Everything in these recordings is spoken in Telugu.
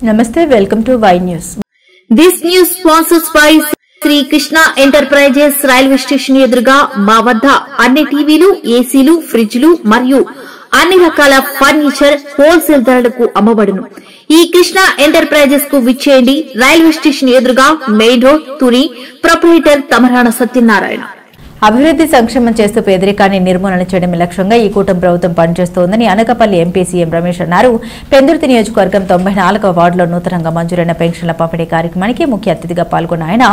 Namaste, welcome to Y News. This news sponsors by Sri Krishna Enterprises railway station ఎదురుగా మా వద్ద అన్ని టీవీలు, ఏసీలు, ఫ్రిడ్జ్లు మరియు అన్ని రకాల ఫర్నిచర్ హోల్సేల్ ధరలకు అమ్మబడును. ఈ కృష్ణ ఎంటర్ప్రైజెస్ కు విచ్చేయండి. రైల్వే స్టేషన్ ఎదురుగా main road, Tuni. Proprietor Tamarana Satyanarayana. అభివృద్ధి సంక్షేమం చేస్తూ పేదరికాన్ని నిర్మూలన చేయడం లక్ష్యంగా ఈ కూటమి ప్రభుత్వం పనిచేస్తోందని అనకాపల్లి ఎంపీ సీఎం రమేష్ అన్నారు. పెందుర్తి నియోజకవర్గం 94వ వార్డులో నూతనంగా మంజూరైన పెన్షన్ల పంపిణీ కార్యక్రమానికి ముఖ్య అతిథిగా పాల్గొన్న ఆయన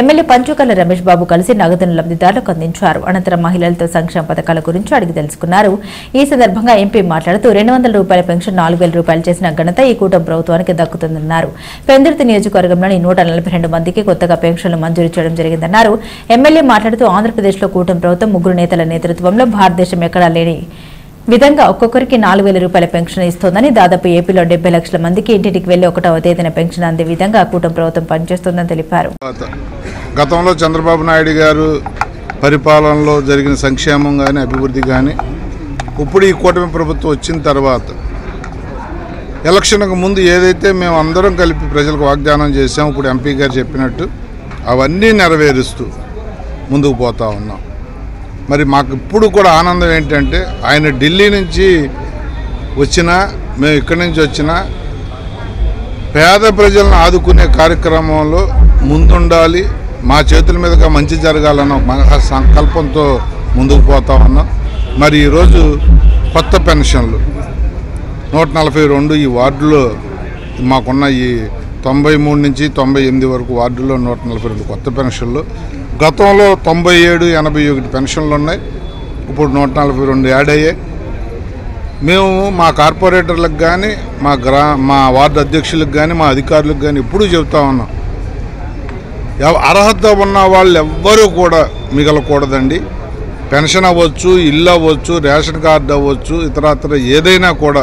ఎమ్మెల్యే పంచుకల్ల రమేష్ బాబు కలిసి నగదును లబ్దిదారులకు అందించారు. అనంతరం మహిళలతో సంక్షేమ పథకాల గురించి అడిగి తెలుసుకున్నారు. ఈ సందర్భంగా ఎంపీ మాట్లాడుతూ 200 రూపాయల పెన్షన్ 4000 రూపాయలు చేసిన ఘనత ఈ కూటమి ప్రభుత్వానికి దక్కుతుందన్నారు. పెందుర్తి నియోజకవర్గంలోని 142 మందికి కొత్తగా పెన్షన్లు మంజూరు చేయడం జరిగిందన్నారు. ఎమ్మెల్యే మాట్లాడుతూ ఆంధ్రప్రదేశ్ లో కూటమి ప్రభుత్వం 3 నేతల నేతృత్వంలో భారతదేశం ఎక్కడా లేని విధంగా ఒక్కొక్కరికి 4000 రూపాయల పెన్షన్ ఇస్తోందని, దాదాపు ఏపీలో 70 లక్షల మందికి ఇంటికి వెళ్లి 1వ తేదీన పెన్షన్ అందే విధంగా కూటమి ప్రభుత్వం పనిచేస్తోందని తెలిపారు. గతంలో చంద్రబాబు నాయుడు గారు పరిపాలనలో జరిగిన సంక్షేమం కానీ అభివృద్ధి కానీ ఇప్పుడు ఈ కూటమి ప్రభుత్వం వచ్చిన తర్వాత ఎలక్షన్కు ముందు ఏదైతే మేము అందరం కలిపి ప్రజలకు వాగ్దానం చేశాం, ఇప్పుడు ఎంపీ గారు చెప్పినట్టు అవన్నీ నెరవేరుస్తూ ముందుకు పోతా ఉన్నాం. మరి మాకు ఇప్పుడు కూడా ఆనందం ఏంటంటే ఆయన ఢిల్లీ నుంచి వచ్చినా, మేము ఇక్కడి నుంచి వచ్చినా పేద ప్రజలను ఆదుకునే కార్యక్రమంలో ముందుండాలి, మా చేతుల మీదుగా మంచి జరగాలన్న మహా సంకల్పంతో ముందుకు పోతా ఉన్నాం. మరి ఈరోజు కొత్త పెన్షన్లు 142 ఈ వార్డులో మాకున్న ఈ 93 నుంచి 98 వరకు వార్డుల్లో 142 కొత్త పెన్షన్లు. గతంలో 97, 81 పెన్షన్లు ఉన్నాయి, ఇప్పుడు 142 యాడ్ అయ్యాయి. మేము మా కార్పొరేటర్లకు కానీ మా వార్డు అధ్యక్షులకు కానీ మా అధికారులకు కానీ ఎప్పుడూ చెబుతా ఉన్నాం, అర్హత ఉన్న వాళ్ళు ఎవ్వరూ కూడా మిగలకూడదండి. పెన్షన్ అవ్వచ్చు, ఇల్లు అవ్వచ్చు, రేషన్ కార్డు అవ్వచ్చు, ఇతరత్ర ఏదైనా కూడా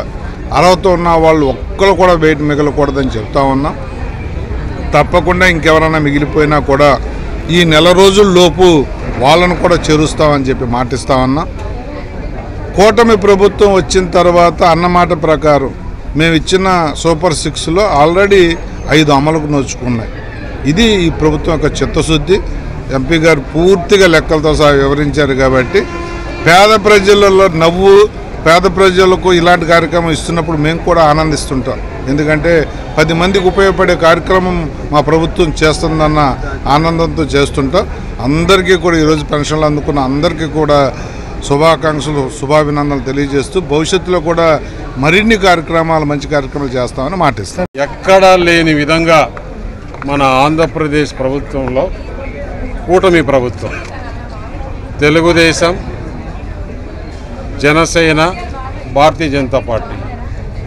అర్హత ఉన్న వాళ్ళు ఒక్కరు కూడా బయట మిగలకూడదని చెప్తా ఉన్నాం. తప్పకుండా ఇంకెవరైనా మిగిలిపోయినా కూడా ఈ నెల రోజుల్లోపు వాళ్ళను కూడా చేరుస్తామని చెప్పి మాటిస్తామన్నా. కూటమి ప్రభుత్వం వచ్చిన తర్వాత అన్నమాట ప్రకారం మేము ఇచ్చిన సూపర్ 6లో ఆల్రెడీ 5 అమలుకు నోచుకున్నాయి. ఇది ఈ ప్రభుత్వం యొక్క చిత్తశుద్ధి. ఎంపీ గారు పూర్తిగా లెక్కలతో సహా వివరించారు. కాబట్టి పేద ప్రజలలో నవ్వు, పేద ప్రజలకు ఇలాంటి కార్యక్రమం ఇస్తున్నప్పుడు మేము కూడా ఆనందిస్తుంటాం. ఎందుకంటే 10 మందికి ఉపయోగపడే కార్యక్రమం మా ప్రభుత్వం చేస్తుందన్న ఆనందంతో చేస్తుంటాం. అందరికీ కూడా ఈరోజు పెన్షన్లు అందుకున్న అందరికీ కూడా శుభాకాంక్షలు, శుభాభినందనలు తెలియజేస్తూ భవిష్యత్తులో కూడా మరిన్ని కార్యక్రమాలు, మంచి కార్యక్రమాలు చేస్తామని మాటిస్తాం. ఎక్కడా లేని విధంగా మన ఆంధ్రప్రదేశ్ ప్రభుత్వంలో కూటమి ప్రభుత్వం, తెలుగుదేశం, జనసేన, భారతీయ జనతా పార్టీ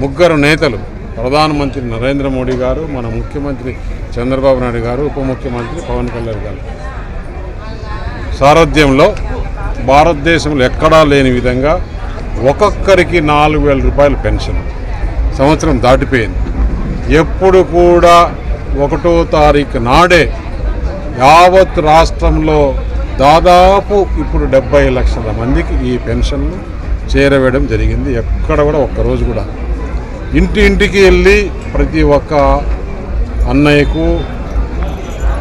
3 నేతలు, ప్రధానమంత్రి నరేంద్ర మోడీ గారు, మన ముఖ్యమంత్రి చంద్రబాబు నాయుడు గారు, ఉప ముఖ్యమంత్రి పవన్ కళ్యాణ్ గారు సారథ్యంలో భారతదేశంలో ఎక్కడా లేని విధంగా ఒక్కొక్కరికి 4000 రూపాయల పెన్షన్ సంవత్సరం దాటిపోయింది. ఎప్పుడు కూడా 1వ తారీఖు నాడే యావత్ రాష్ట్రంలో దాదాపు ఇప్పుడు 70 లక్షల మందికి ఈ పెన్షన్లు చేరవేయడం జరిగింది. ఎక్కడ కూడా ఒక్కరోజు కూడా ఇంటింటికి వెళ్ళి ప్రతి ఒక్క అన్నయ్యకు,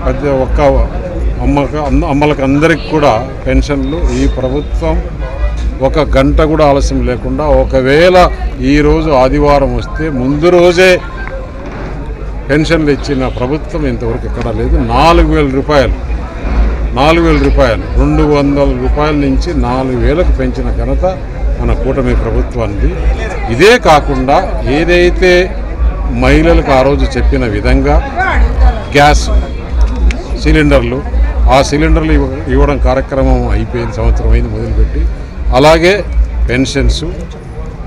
ప్రతి ఒక్క అమ్మలకు అందరికి కూడా పెన్షన్లు ఈ ప్రభుత్వం 1 గంట కూడా ఆలస్యం లేకుండా, ఒకవేళ ఈరోజు ఆదివారం వస్తే ముందు రోజే పెన్షన్లు ఇచ్చిన ప్రభుత్వం ఇంతవరకు ఎక్కడా లేదు. 4000 రూపాయలు 200 రూపాయల నుంచి 4000కు పెంచిన ఘనత మన కూటమి ప్రభుత్వానికి. ఇదే కాకుండా ఏదైతే మహిళలకు ఆ రోజు చెప్పిన విధంగా గ్యాస్ సిలిండర్లు, ఆ సిలిండర్లు ఇవ్వడం కార్యక్రమం అయిపోయింది, సంవత్సరం అయింది మొదలుపెట్టి. అలాగే పెన్షన్స్,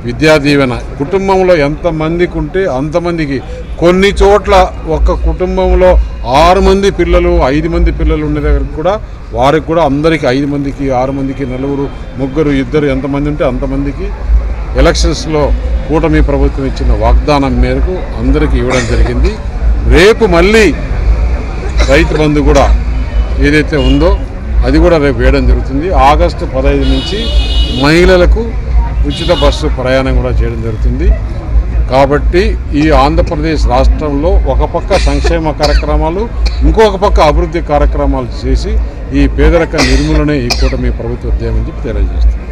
విద్యా దీవెన, కుటుంబంలో ఎంతమందికి ఉంటే అంతమందికి. కొన్ని చోట్ల ఒక కుటుంబంలో 6 మంది పిల్లలు, 5 మంది పిల్లలు ఉండే దగ్గరికి కూడా వారికి కూడా అందరికీ 5 మందికి, 6 మందికి, 4, 3, 2 ఎంతమంది ఉంటే అంతమందికి ఎలక్షన్స్లో కూటమి ప్రభుత్వం ఇచ్చిన వాగ్దానం మేరకు అందరికీ ఇవ్వడం జరిగింది. రేపు మళ్ళీ రైతు బంధు కూడా ఏదైతే ఉందో అది కూడా రేపు వేయడం జరుగుతుంది. ఆగస్టు 15 నుంచి మహిళలకు ఉచిత బస్సు ప్రయాణం కూడా చేయడం జరుగుతుంది. కాబట్టి ఈ ఆంధ్రప్రదేశ్ రాష్ట్రంలో ఒక పక్క సంక్షేమ కార్యక్రమాలు, ఇంకొక పక్క అభివృద్ధి కార్యక్రమాలు చేసి ఈ పేదరిక నిర్మూలనే ఈ కూటమి ప్రభుత్వ ఉద్యమం అని చెప్పి తెలియజేస్తుంది.